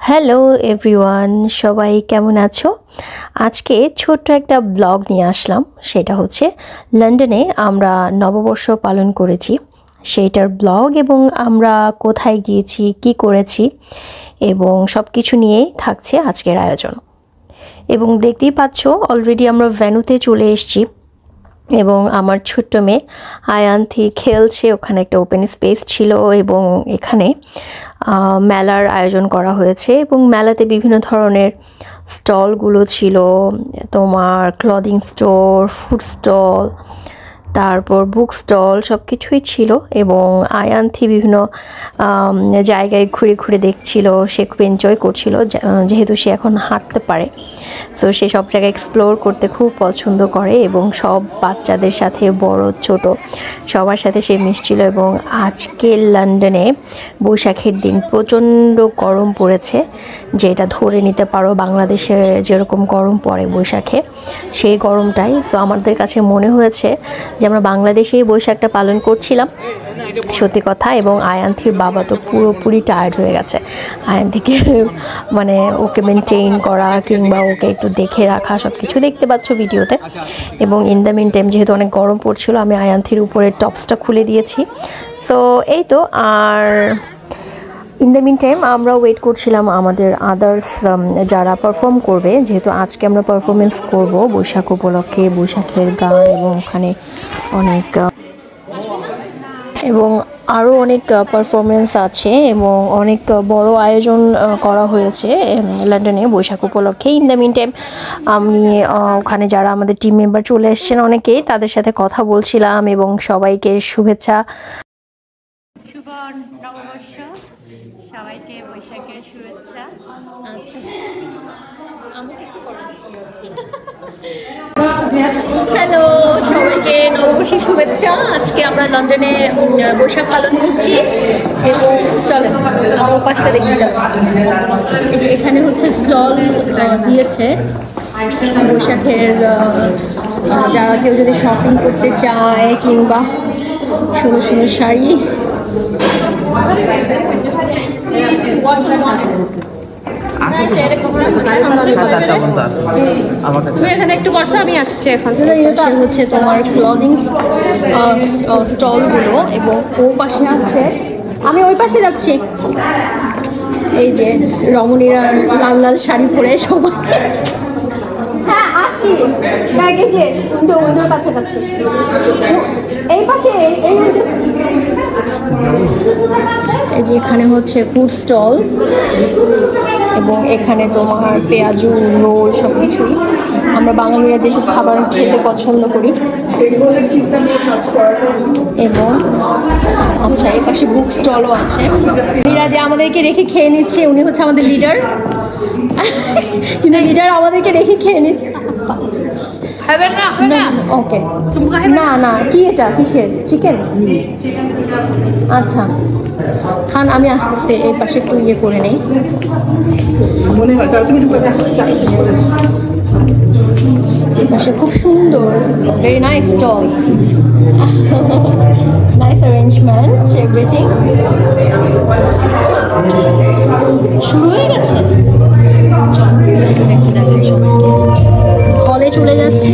Hello everyone, সবাই কেমন আছো? আজকে ছোট্ট একটা ব্লগ নিয়ে আসলাম। সেটা হচ্ছে লন্ডনে আমরা নববর্ষ পালন করেছি সেইটার ব্লগ, এবং আমরা কোথায় গিয়েছি, কি করেছি, এবং সব কিছু নিয়েই থাকছে আজকের আয়োজন। এবং দেখতেই পাচ্ছ অলরেডি আমরা ভেন্যুতে চলে এসেছি, এবং আমার ছোট্ট মেয়ে আয়ান্থি খেলছে। ওখানে একটা ওপেন স্পেস ছিল এবং এখানে মেলার আয়োজন করা হয়েছে, এবং মেলাতে বিভিন্ন ধরনের স্টলগুলো ছিল। তোমার ক্লদিং স্টোর, ফুড স্টল, তারপর বুক স্টল, সব কিছুই ছিল। এবং আয়ান্থি বিভিন্ন জায়গায় ঘুরে ঘুরে দেখছিল, সে খুব এনজয় করছিল যেহেতু সে এখন হাঁটতে পারে। সো সে সব জায়গায় এক্সপ্লোর করতে খুব পছন্দ করে, এবং সব বাচ্চাদের সাথে বড় ছোট সবার সাথে সে মিশছিল। এবং আজকে লন্ডনে বৈশাখের দিন প্রচণ্ড গরম পড়েছে, যেটা ধরে নিতে পারো বাংলাদেশে যেরকম গরম পড়ে বৈশাখে, সেই গরমটাই। সো আমাদের কাছে মনে হয়েছে যে আমরা বাংলাদেশেই বৈশাখটা পালন করছিলাম, সত্যি কথা। এবং আয়ান্থির বাবা তো পুরোপুরি টায়ার্ড হয়ে গেছে আয়ান্থিকে মানে ওকে মেনটেন করা কিংবা ওকে একটু দেখে রাখা, সব কিছু দেখতে পাচ্ছ ভিডিওতে। এবং ইন দ্য মিন টাইম যেহেতু অনেক গরম পড়ছিল, আমি আয়ান্থির উপরে টপসটা খুলে দিয়েছি। সো এই তো। আর ইন দ্য মিন টাইম আমরা ওয়েট করছিলাম আমাদের আদার্স যারা পারফর্ম করবে, যেহেতু আজকে আমরা পারফরমেন্স করব বৈশাখ উপলক্ষে, বৈশাখের গান, এবং ওখানে অনেক এবং আরও অনেক পারফরমেন্স আছে, এবং অনেক বড় আয়োজন করা হয়েছে লন্ডনে বৈশাখ উপলক্ষে। ইন দ্য মিন টাইম আমি ওখানে যারা আমাদের টিম মেম্বার চলে এসেছেন অনেকেই, তাদের সাথে কথা বলছিলাম এবং সবাইকে শুভেচ্ছা। শুভ নববর্ষ, সবাইকে বৈশাখের শুভেচ্ছা। আচ্ছা, আমাকে একটু হ্যালো সবাইকে নববর্ষের শুভেচ্ছা। আজকে আমরা লন্ডনে বৈশাখ পালন করছি, এবং চলেন আরও পাঁচটা দেখতে যাবো। এই যে এখানে হচ্ছে স্টল দিয়েছে বৈশাখের, যারা কেউ যদি শপিং করতে চায় কিংবা সুন্দর সুন্দর শাড়ি। একটু বসো, আমি আসছি এখন। হচ্ছে তোমার ক্লদিং স্টলগুলো, এবং ও পাশে আছে, আমি ওই পাশে যাচ্ছি। এই যে রমণীরা লাল লাল শাড়ি পরে সবাই। হ্যাঁ আসছি, ব্যাগে যে উইন্ডোর কাছাকাছি, এই পাশে এই যে এখানে হচ্ছে ফুড স্টল, এবং এখানে তোমার পেঁয়াজু, রোল, সব কিছুই আমরা বাঙালিরা যেসব খাবার খেতে পছন্দ করি। এবং আচ্ছা, এই পাশে বুক স্টলও আছে। মীরা যে আমাদেরকে রেখে খেয়ে নিচ্ছে, উনি হচ্ছে আমাদের লিডার, কিন্তু লিডার আমাদেরকে রেখে খেয়ে নিচ্ছে। ওকে, না না, কি এটা কিসের চিকেন? আচ্ছা খান, আমি আসতেছি। এই পাশে একটু ইয়ে করে নেই। এই পাশে খুব সুন্দর, very nice stall, nice arrangement, everything. শুরু হয়ে গেছে, হলে চলে যাচ্ছি।